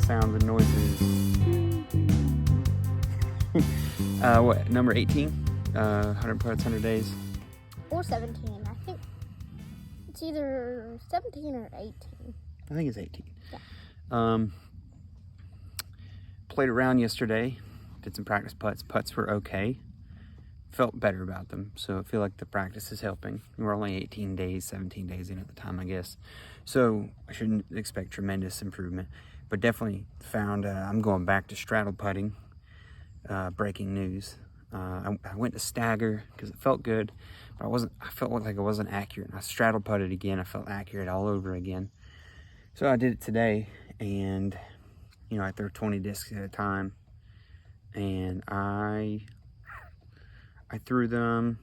sounds and noises. What, number 18? 100 putts, 100 days? Or 17. I think it's either 17 or 18. I think it's 18. Yeah. Played around yesterday. Did some practice putts. Putts were okay. Felt better about them, so I feel like the practice is helping. We're only 18 days, 17 days in at the time, I guess. So I shouldn't expect tremendous improvement, but definitely found I'm going back to straddle putting. Breaking news. I went to stagger because it felt good, but I felt like I wasn't accurate. I straddle putted again. I felt accurate all over again. So I did it today, and I throw 20 discs at a time, and I threw them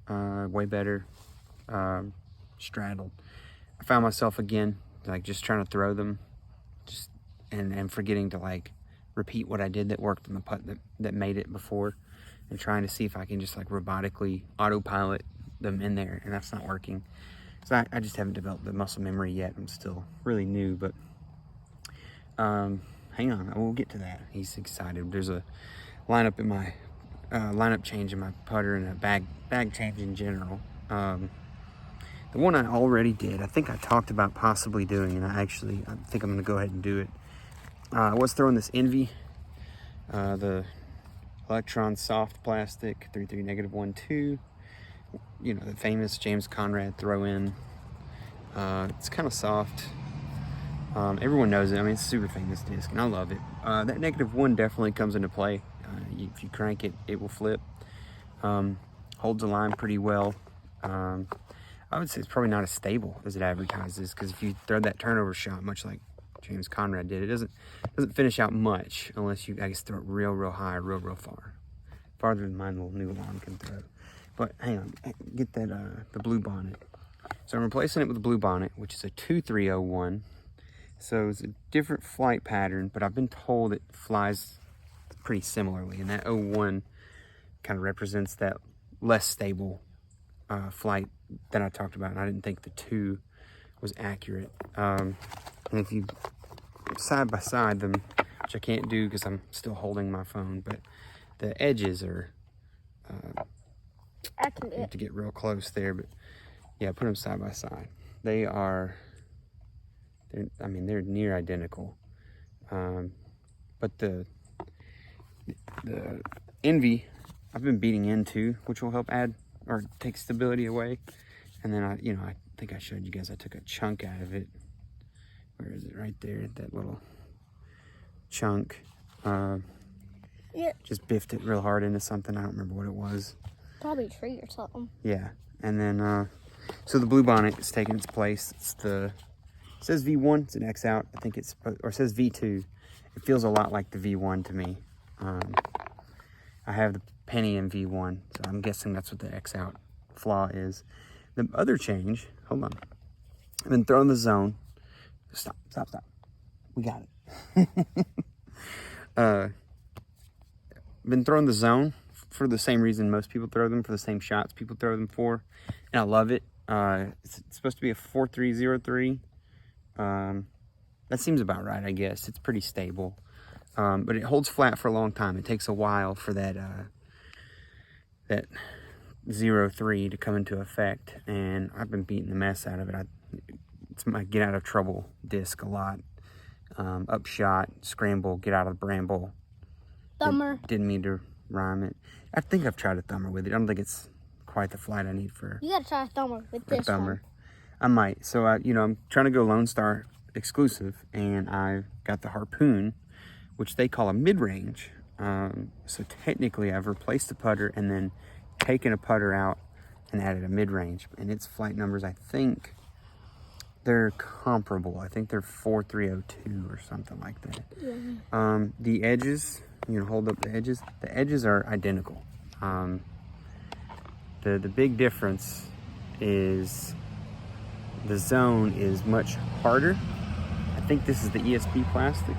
way better, straddled. I found myself again, like just trying to throw them, and forgetting to like repeat what I did that worked in the putt that made it before, and trying to see if I can just like robotically autopilot them in there, and that's not working. So I just haven't developed the muscle memory yet. I'm still really new, but hang on, we'll get to that. He's excited. There's a lineup in my lineup change in my putter and a bag change in general. The one I already did, I think I talked about possibly doing, and I think I'm going to go ahead and do it. I was throwing this Envy, the Electron soft plastic 33 -1-2. The famous James Conrad throw-in. It's kind of soft. Everyone knows it. I mean, it's a super famous disc, and I love it. That -1 definitely comes into play. If you crank it, it will flip. Holds the line pretty well. I would say it's probably not as stable as it advertises, because if you throw that turnover shot, much like James Conrad did, it doesn't finish out much unless you, I guess, throw it real high, real far. Farther than my little new arm can throw. But hang on, get that the Blue Bonnet. So I'm replacing it with the Blue Bonnet, which is a 2301. So it's a different flight pattern, but I've been told it flies pretty similarly, and that 01 kind of represents that less stable flight that I talked about, and I didn't think the 2 was accurate. And if you side by side them, which I can't do because I'm still holding my phone, but the edges are you have to get real close there, but yeah, put them side by side. They're near identical, but the Envy I've been beating into, which will help add or take stability away. And then I think I showed you guys I took a chunk out of it. Where is it? Right there, that little chunk. Yeah. Just biffed it real hard into something. I don't remember what it was. Probably a tree or something. Yeah, and then so the Blue Bonnet is taking its place. It says V1. It's an X out. I think it says V2. It feels a lot like the V1 to me. I have the Penny in V1, so I'm guessing that's what the X out flaw is. The other change, hold on. I've been throwing the zone. Stop. We got it. Been throwing the zone for the same reason most people throw them, for the same shots people throw them for, and I love it. It's supposed to be a 4-3-0-3. That seems about right, I guess. It's pretty stable, but it holds flat for a long time. It takes a while for that 0-3 to come into effect, and I've been beating the mess out of it. It's my get out of trouble disc a lot. Upshot, scramble, get out of the bramble. Thumber. Didn't mean to rhyme it. I think I've tried a thumber with it. I don't think it's quite the flight I need for. You gotta try a thumber with this thumber. I might. So I'm trying to go Lone Star exclusive, and I've got the Harpoon, which they call a mid-range. So technically, I've replaced the putter and then taken a putter out and added a mid-range. And its flight numbers, I think they're comparable. I think they're 4-3-0-2 or something like that. Yeah. The edges, you can hold up the edges. The edges are identical. The big difference is the zone is much harder. I think this is the ESP plastic.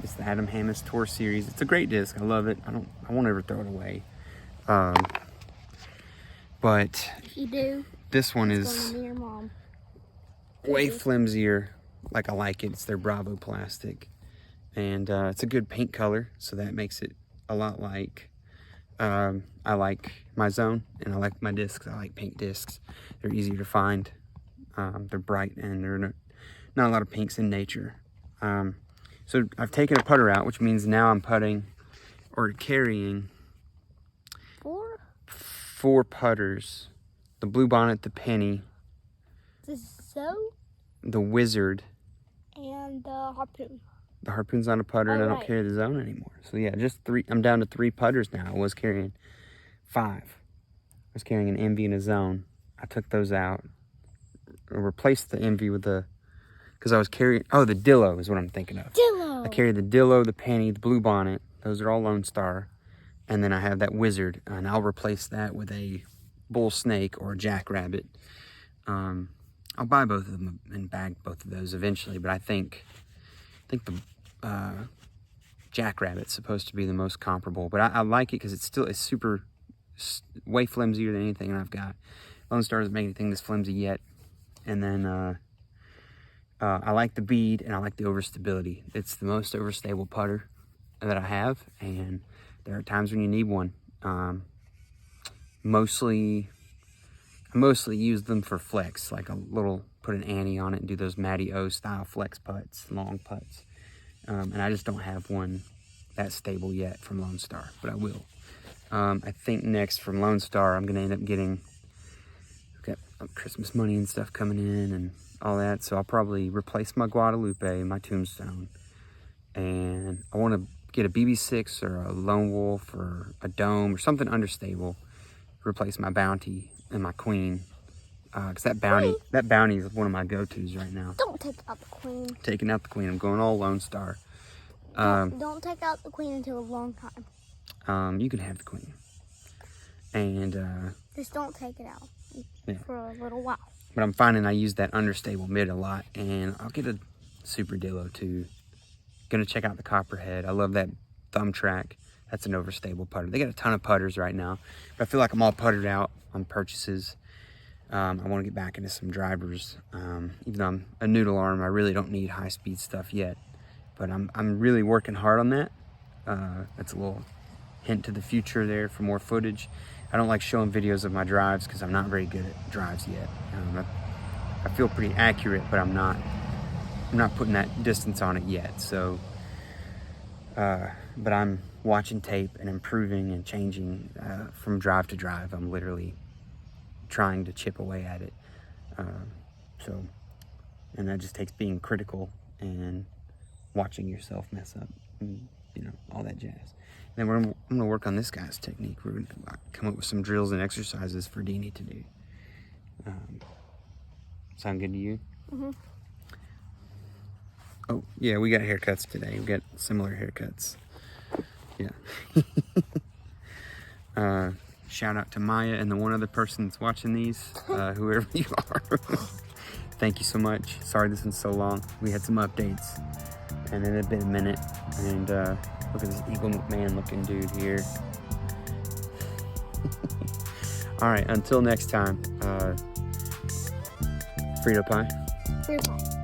It's the Adam Hammis Tour Series. It's a great disc. I love it. I won't ever throw it away. But if you do, this one it's is going to your mom. way flimsier like I like it. It's their Bravo plastic. And it's a good paint color, so that makes it a lot like, I like my Zone, and I like my discs. I like pink discs. They're easier to find. They're bright, and there are not a lot of pinks in nature. So I've taken a putter out, which means now I'm putting or carrying 4 putters. The Bluebonnet, the Penny, The Zone the Wizard. and the Harpoon. The Harpoon's on a putter, and I don't carry the Zone anymore. So yeah, just 3. I'm down to 3 putters now. I was carrying 5. I was carrying an Envy and a Zone. I took those out. I replaced the Envy with the, because I was carrying, the Dillo is what I'm thinking of. Dillo. I carried the Dillo, the Penny, the Bluebonnet. Those are all Lone Star. And then I have that Wizard, and I'll replace that with a Bull Snake or a Jackrabbit. I'll buy both of them and bag both of those eventually, but I think the Jackrabbit's supposed to be the most comparable. But I like it because it's super, way flimsier than anything I've got. Lone Star doesn't make anything this flimsy yet. And then I like the bead, and I like the overstability. It's the most overstable putter that I have, and there are times when you need one. I mostly use them for flex, like a little, put an Annie on it and do those Matty O style flex putts, long putts. And I just don't have one that stable yet from Lone Star, but I will. I think next from Lone Star, I'm gonna end up getting, I've got Christmas money and stuff coming in and all that, so I'll probably replace my Guadalupe, my Tombstone, and I want to get a BB6 or a Lone Wolf or a Dome or something understable, replace my Bounty and my Queen, because that Bounty is one of my go-tos right now. Don't take out the Queen. Taking out the Queen. I'm going all Lone Star. Don't take out the Queen until a long time. You can have the Queen. And just don't take it out for a little while. But I'm finding I use that understable mid a lot, and I'll get a Super Dillo too. Gonna check out the Copperhead. I love that Thumb Track. That's an overstable putter. They got a ton of putters right now, but I feel like I'm all puttered out on purchases. I want to get back into some drivers. Even though I'm a noodle arm, I really don't need high-speed stuff yet. But I'm really working hard on that. That's a little hint to the future there for more footage. I don't like showing videos of my drives because I'm not very good at drives yet. I feel pretty accurate, but I'm not putting that distance on it yet. So, but I'm watching tape and improving and changing from drive to drive. I'm literally trying to chip away at it. And that just takes being critical and watching yourself mess up, and, all that jazz. And then I'm going to work on this guy's technique. We're going to come up with some drills and exercises for Deanie to do. Sound good to you? Mm-hmm. Oh, yeah, we got haircuts today. We got similar haircuts. Yeah. Shout out to Maya and the one other person that's watching these, whoever you are. Thank you so much. Sorry this one's so long. We had some updates, and it had been a minute. And look at this Eagle McMahon looking dude here. All right, until next time, Frito Pie. Frito Pie.